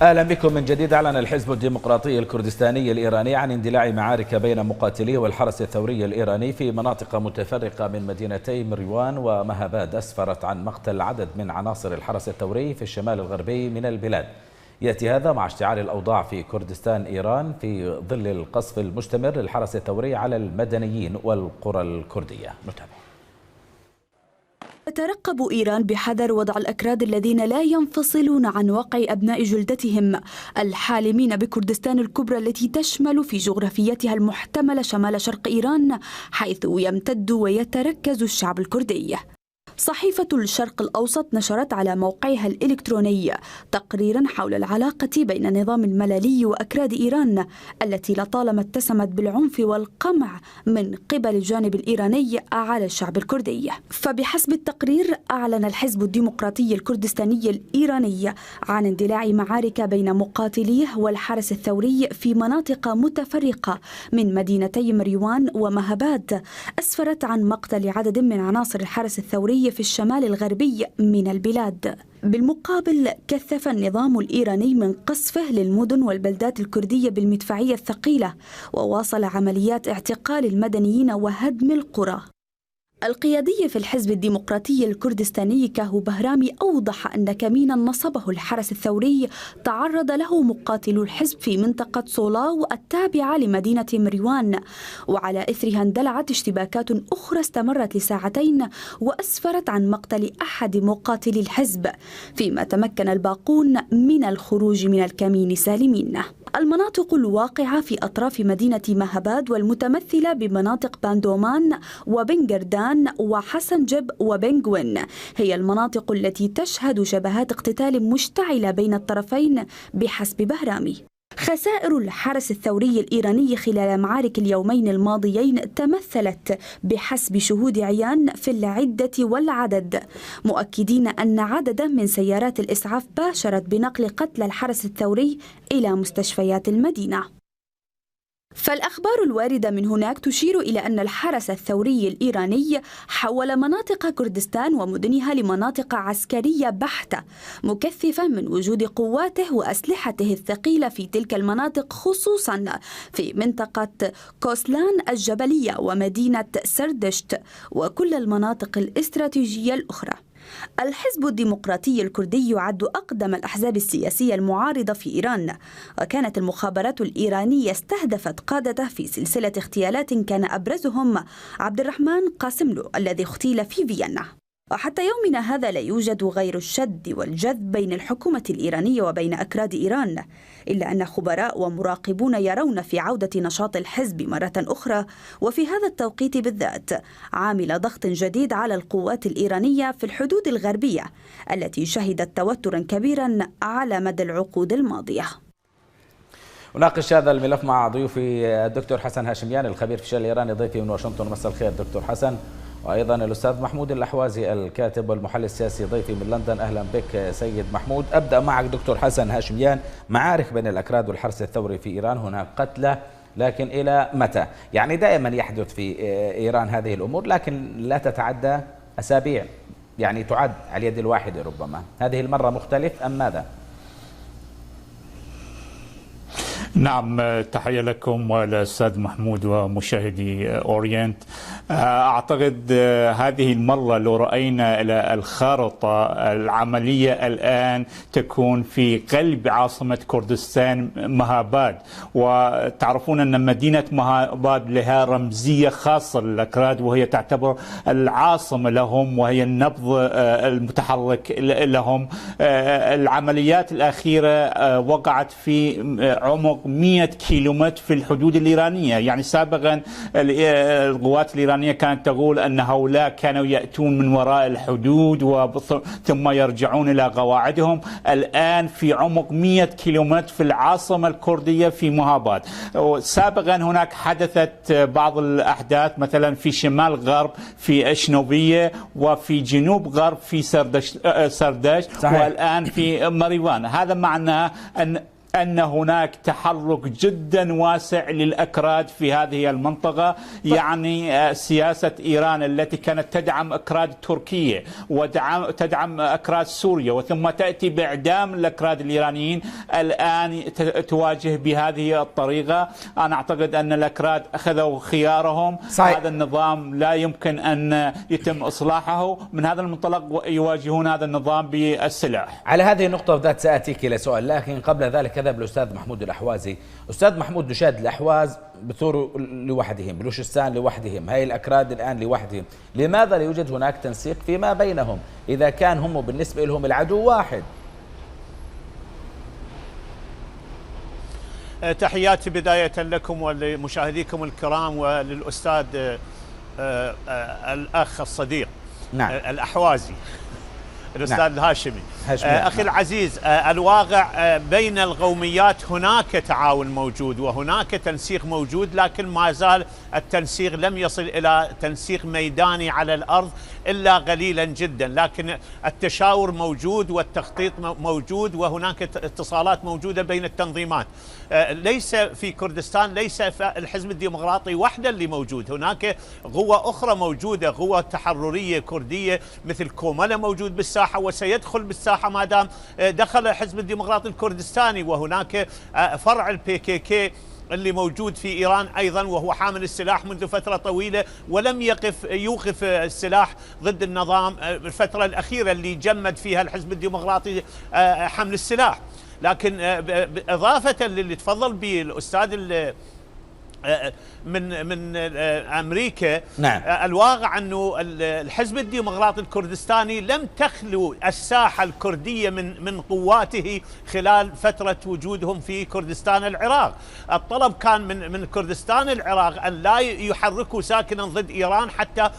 أهلا بكم من جديد. أعلن الحزب الديمقراطي الكردستاني الإيراني عن اندلاع معارك بين مقاتليه والحرس الثوري الإيراني في مناطق متفرقة من مدينتي مروان ومهاباد، أسفرت عن مقتل عدد من عناصر الحرس الثوري في الشمال الغربي من البلاد. يأتي هذا مع اشتعال الأوضاع في كردستان إيران في ظل القصف المستمر للحرس الثوري على المدنيين والقرى الكردية. نتابع. تترقب إيران بحذر وضع الأكراد الذين لا ينفصلون عن واقع أبناء جلدتهم الحالمين بكردستان الكبرى التي تشمل في جغرافيتها المحتملة شمال شرق إيران، حيث يمتد ويتركز الشعب الكردي. صحيفة الشرق الأوسط نشرت على موقعها الإلكتروني تقريرا حول العلاقة بين النظام المللي وأكراد إيران التي لطالما اتسمت بالعنف والقمع من قبل الجانب الإيراني على الشعب الكردي. فبحسب التقرير، أعلن الحزب الديمقراطي الكردستاني الإيراني عن اندلاع معارك بين مقاتليه والحرس الثوري في مناطق متفرقة من مدينتي مروان ومهاباد، أسفرت عن مقتل عدد من عناصر الحرس الثوري في الشمال الغربي من البلاد. بالمقابل، كثف النظام الإيراني من قصفه للمدن والبلدات الكردية بالمدفعية الثقيلة، وواصل عمليات اعتقال المدنيين وهدم القرى. القيادي في الحزب الديمقراطي الكردستاني كاهو بهرامي أوضح أن كمينا نصبه الحرس الثوري تعرض له مقاتلو الحزب في منطقة صولاو التابعة لمدينة مروان، وعلى إثرها اندلعت اشتباكات أخرى استمرت لساعتين وأسفرت عن مقتل أحد مقاتلي الحزب، فيما تمكن الباقون من الخروج من الكمين سالمين. المناطق الواقعة في أطراف مدينة مهاباد والمتمثلة بمناطق باندومان وبنجردان وحسنجب وبنغوين هي المناطق التي تشهد شبهات اقتتال مشتعلة بين الطرفين بحسب بهرامي. خسائر الحرس الثوري الإيراني خلال معارك اليومين الماضيين تمثلت بحسب شهود عيان في العدة والعدد، مؤكدين أن عددا من سيارات الإسعاف باشرت بنقل قتلى الحرس الثوري إلى مستشفيات المدينة. فالأخبار الواردة من هناك تشير إلى أن الحرس الثوري الإيراني حول مناطق كردستان ومدنها لمناطق عسكرية بحتة، مكثفا من وجود قواته وأسلحته الثقيلة في تلك المناطق، خصوصا في منطقة كوسلان الجبلية ومدينة سردشت وكل المناطق الاستراتيجية الأخرى. الحزب الديمقراطي الكردي يعد أقدم الأحزاب السياسية المعارضة في إيران، وكانت المخابرات الإيرانية استهدفت قادته في سلسلة اغتيالات كان أبرزهم عبد الرحمن قاسملو الذي اغتيل في فيينا. وحتى يومنا هذا لا يوجد غير الشد والجذب بين الحكومة الإيرانية وبين أكراد إيران، إلا أن خبراء ومراقبون يرون في عودة نشاط الحزب مرة أخرى وفي هذا التوقيت بالذات عامل ضغط جديد على القوات الإيرانية في الحدود الغربية التي شهدت توترا كبيرا على مدى العقود الماضية. أناقش هذا الملف مع ضيوفي الدكتور حسن هاشميان الخبير في الشأن الإيراني ضيفي من واشنطن. مساء الخير دكتور حسن. وأيضا الأستاذ محمود الأحوازي الكاتب والمحلل السياسي ضيفي من لندن. أهلا بك سيد محمود. أبدأ معك دكتور حسن هاشميان. معارك بين الأكراد والحرس الثوري في إيران، هناك قتلى، لكن إلى متى؟ يعني دائما يحدث في إيران هذه الأمور، لكن لا تتعدى أسابيع، يعني تعد على اليد الواحدة ربما. هذه المرة مختلف أم ماذا؟ نعم، تحية لكم والأستاذ محمود ومشاهدي أورينت. أعتقد هذه المرة لو رأينا إلى الخارطة، العملية الآن تكون في قلب عاصمة كردستان مهاباد، وتعرفون أن مدينة مهاباد لها رمزية خاصة للأكراد، وهي تعتبر العاصمة لهم وهي النبض المتحرك لهم. العمليات الأخيرة وقعت في عمق 100 كيلومتر في الحدود الإيرانية. يعني سابقا القوات الإيرانية كانت تقول أن هؤلاء كانوا يأتون من وراء الحدود ثم يرجعون إلى قواعدهم. الآن في عمق 100 كيلومتر في العاصمة الكردية في مهاباد. سابقا هناك حدثت بعض الأحداث مثلا في شمال غرب في أشنوبية وفي جنوب غرب في سردش، والآن في مروان. هذا معناه أن أن هناك تحرك جدا واسع للأكراد في هذه المنطقة. يعني سياسة إيران التي كانت تدعم أكراد تركيا وتدعم أكراد سوريا وثم تأتي بإعدام الأكراد الإيرانيين، الآن تواجه بهذه الطريقة. أنا أعتقد أن الأكراد أخذوا خيارهم. صحيح. هذا النظام لا يمكن أن يتم إصلاحه. من هذا المنطلق يواجهون هذا النظام بالسلاح. على هذه النقطة بالذات سأتيك إلى سؤال، لكن قبل ذلك كذب الأستاذ محمود الأحوازي. أستاذ محمود، نشاهد الأحواز بثوروا لوحدهم، بلوشستان لوحدهم، هاي الأكراد الآن لوحدهم، لماذا لا يوجد هناك تنسيق فيما بينهم إذا كان هم بالنسبة لهم العدو واحد؟ تحياتي بداية لكم ولمشاهديكم الكرام وللأستاذ الأخ الصديق الأحوازي الأستاذ الهاشمي. أخي العزيز، الواقع بين القوميات هناك تعاون موجود وهناك تنسيق موجود، لكن ما زال التنسيق لم يصل إلى تنسيق ميداني على الأرض إلا قليلا جدا، لكن التشاور موجود والتخطيط موجود وهناك اتصالات موجودة بين التنظيمات. ليس في كردستان، ليس في الحزب الديمقراطي وحده اللي موجود، هناك قوة أخرى موجودة، قوة تحررية كردية مثل كوملا موجود بالساحة وسيدخل بالساحة ما دام دخل الحزب الديمقراطي الكردستاني، وهناك فرع البي كي كي اللي موجود في إيران أيضا وهو حامل السلاح منذ فترة طويلة ولم يوقف السلاح ضد النظام الفترة الأخيرة اللي جمد فيها الحزب الديمقراطي حمل السلاح. لكن إضافة للي تفضل به الأستاذ من أمريكا، نعم. الواقع أنه الحزب الديمقراطي الكردستاني لم تخلو الساحة الكردية من قواته خلال فترة وجودهم في كردستان العراق. الطلب كان من كردستان العراق أن لا يحركوا ساكنا ضد إيران حتى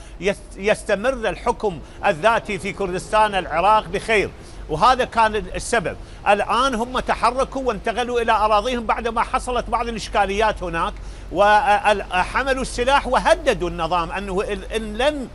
يستمر الحكم الذاتي في كردستان العراق بخير، وهذا كان السبب. الآن هم تحركوا وانتقلوا إلى أراضيهم بعدما حصلت بعض الإشكاليات هناك، وحملوا السلاح وهددوا النظام أنه إن لم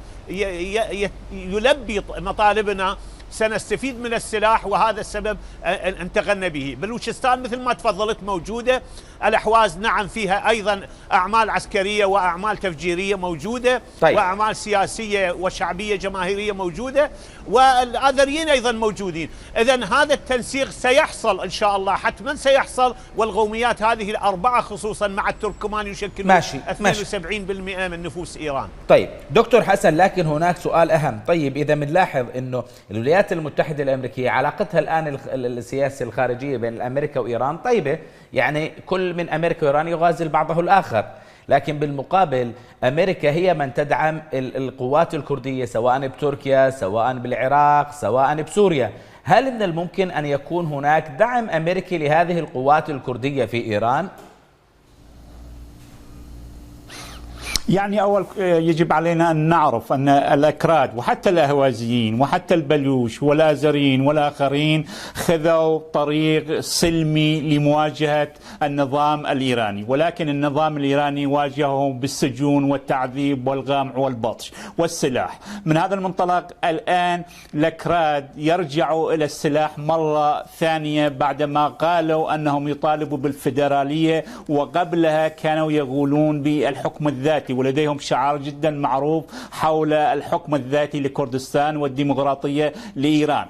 يلبي مطالبنا سنستفيد من السلاح، وهذا السبب انتقلنا به. بلوشستان مثل ما تفضلت موجودة، الأحواز نعم فيها أيضا أعمال عسكرية وأعمال تفجيرية موجودة. طيب. وأعمال سياسية وشعبية جماهيرية موجودة، والآذريين أيضا موجودين. إذن هذا التنسيق سيحصل إن شاء الله، حتما سيحصل، والقوميات هذه الأربعة خصوصا مع التركمان يشكلون 72% من نفوس إيران. طيب دكتور حسن، لكن هناك سؤال أهم. طيب إذا بنلاحظ أنه الولايات المتحدة الأمريكية علاقتها الآن السياسة الخارجية بين أمريكا وإيران طيبة، يعني كل من أمريكا وإيران يغازل بعضه الآخر، لكن بالمقابل أمريكا هي من تدعم القوات الكردية سواء بتركيا سواء بالعراق سواء بسوريا. هل من الممكن أن يكون هناك دعم أمريكي لهذه القوات الكردية في إيران؟ يعني أول يجب علينا أن نعرف أن الأكراد وحتى الأهوازيين وحتى البلوش والآزريين والآخرين خذوا طريق سلمي لمواجهة النظام الإيراني، ولكن النظام الإيراني واجههم بالسجون والتعذيب والغامع والبطش والسلاح. من هذا المنطلق الآن الأكراد يرجعوا إلى السلاح مرة ثانية بعدما قالوا أنهم يطالبوا بالفيدرالية، وقبلها كانوا يقولون بالحكم الذاتي، ولديهم شعار جدا معروف حول الحكم الذاتي لكردستان والديمقراطية لإيران.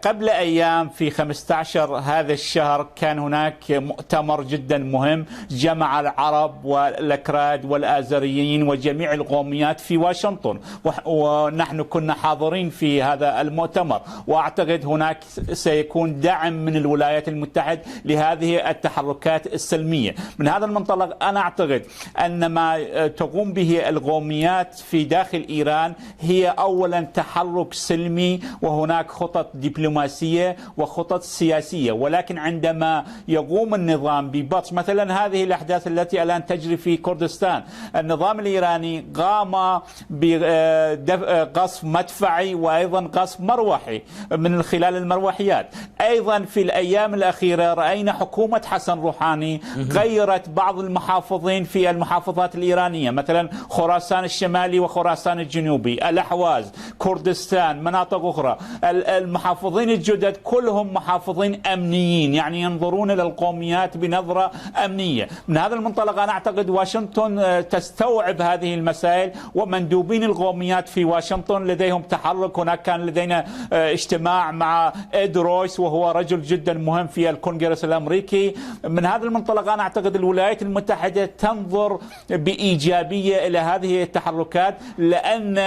قبل أيام في 15 هذا الشهر كان هناك مؤتمر جدا مهم جمع العرب والأكراد والآزريين وجميع القوميات في واشنطن، ونحن كنا حاضرين في هذا المؤتمر، وأعتقد هناك سيكون دعم من الولايات المتحدة لهذه التحركات السلمية. من هذا المنطلق أنا أعتقد أن ما تقوم به القوميات في داخل إيران هي أولا تحرك سلمي، وهناك خطط دبلوماسية وخطط سياسية، ولكن عندما يقوم النظام ببطش مثلا هذه الأحداث التي الآن تجري في كردستان، النظام الإيراني قام بقصف مدفعي وأيضا قصف مروحي من خلال المروحيات. أيضا في الأيام الأخيرة رأينا حكومة حسن روحاني غيرت بعض المحافظين في المحافظات الإيرانية إيرانية، مثلا خراسان الشمالي وخراسان الجنوبي، الأحواز، كردستان، مناطق أخرى. المحافظين الجدد كلهم محافظين أمنيين، يعني ينظرون إلى القوميات بنظرة أمنية. من هذا المنطلق أنا أعتقد واشنطن تستوعب هذه المسائل، ومندوبين القوميات في واشنطن لديهم تحرك. هناك كان لدينا اجتماع مع إد رويس وهو رجل جدا مهم في الكونغرس الأمريكي. من هذا المنطلق أنا أعتقد الولايات المتحدة تنظر بإيجابية إلى هذه التحركات، لأن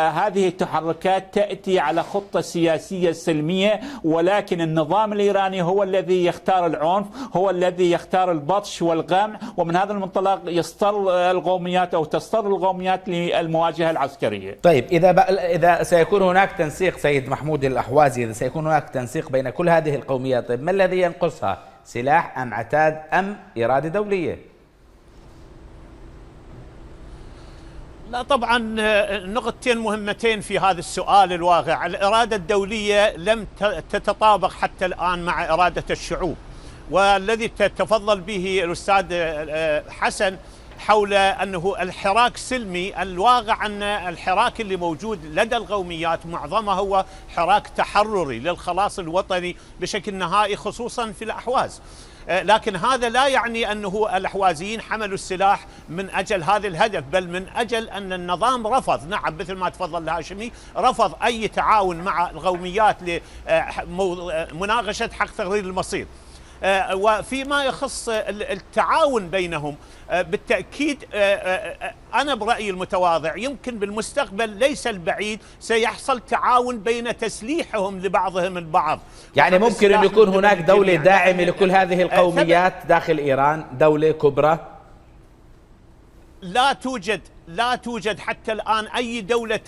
هذه التحركات تأتي على خطة سياسية سلمية، ولكن النظام الإيراني هو الذي يختار العنف، هو الذي يختار البطش والقمع، ومن هذا المنطلق يضطر القوميات أو تضطر القوميات للمواجهة العسكرية. طيب إذا سيكون هناك تنسيق سيد محمود الأحوازي، إذا سيكون هناك تنسيق بين كل هذه القوميات، طيب ما الذي ينقصها؟ سلاح أم عتاد أم إرادة دولية؟ لا طبعا نقطتين مهمتين في هذا السؤال الواقع. الإرادة الدولية لم تتطابق حتى الآن مع إرادة الشعوب، والذي تفضل به الأستاذ حسن حول أنه الحراك سلمي، الواقع أن الحراك اللي موجود لدى القوميات معظمه هو حراك تحرري للخلاص الوطني بشكل نهائي، خصوصا في الأحواز. لكن هذا لا يعني أنه الأحوازيين حملوا السلاح من أجل هذا الهدف، بل من أجل أن النظام رفض، نعم مثل ما تفضل الهاشمي، رفض أي تعاون مع القوميات لمناقشة حق تقرير المصير. وفيما يخص التعاون بينهم بالتأكيد أنا برأيي المتواضع يمكن بالمستقبل ليس البعيد سيحصل تعاون بين تسليحهم لبعضهم البعض. يعني ممكن أن يكون هناك دولة داعمة لكل هذه القوميات داخل إيران، دولة كبرى؟ لا توجد حتى الآن أي دولة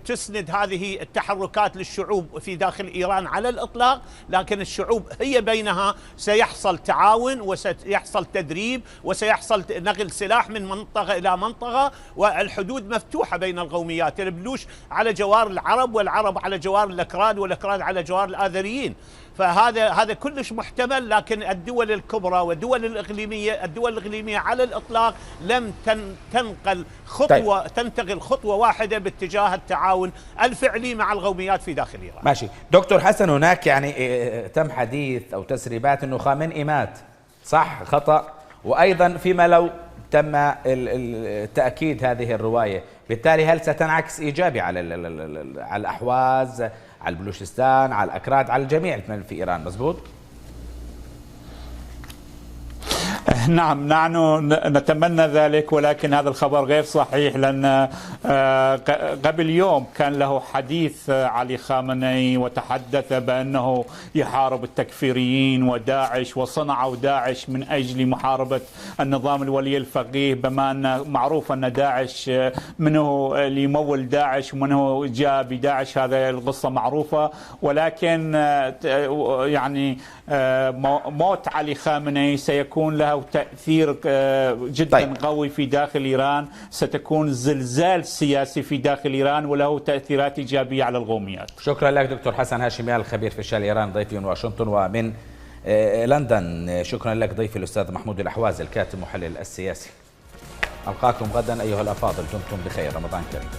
تسند هذه التحركات للشعوب في داخل إيران على الإطلاق، لكن الشعوب هي بينها سيحصل تعاون وسيحصل تدريب وسيحصل نقل سلاح من منطقة إلى منطقة، والحدود مفتوحة بين القوميات، البلوش على جوار العرب والعرب على جوار الأكراد والأكراد على جوار الآذريين. فهذا كلش محتمل، لكن الدول الكبرى والدول الإقليمية على الإطلاق لم تنتقل خطوة واحدة باتجاه التعاون الفعلي مع القوميات في داخل إيران. ماشي دكتور حسن، هناك يعني تم حديث أو تسريبات أنه خامنئي مات، صح خطأ؟ وأيضا فيما لو تم تأكيد هذه الرواية، بالتالي هل ستنعكس إيجابي على الأحواز، على البلوشستان، على الأكراد، على الجميع في إيران؟ مزبوط؟ نعم نحن نتمنى ذلك، ولكن هذا الخبر غير صحيح، لأن قبل يوم كان له حديث علي خامنئي وتحدث بأنه يحارب التكفيريين وداعش، وصنعوا داعش من أجل محاربة النظام الولي الفقيه، بما أن معروف أن داعش منه اللي يمول داعش ومنه جاء بداعش، هذا القصة معروفة. ولكن يعني موت علي خامنئي سيكون له تأثير جدا قوي في داخل إيران، ستكون زلزال سياسي في داخل إيران وله تأثيرات إيجابية على القوميات. شكرا لك دكتور حسن هاشميان الخبير في الشأن الإيراني ضيفي من واشنطن ومن لندن. شكرا لك ضيفي الأستاذ محمود الأحوازي الكاتب محلل السياسي. ألقاكم غدا أيها الأفاضل، دمتم بخير، رمضان كريم.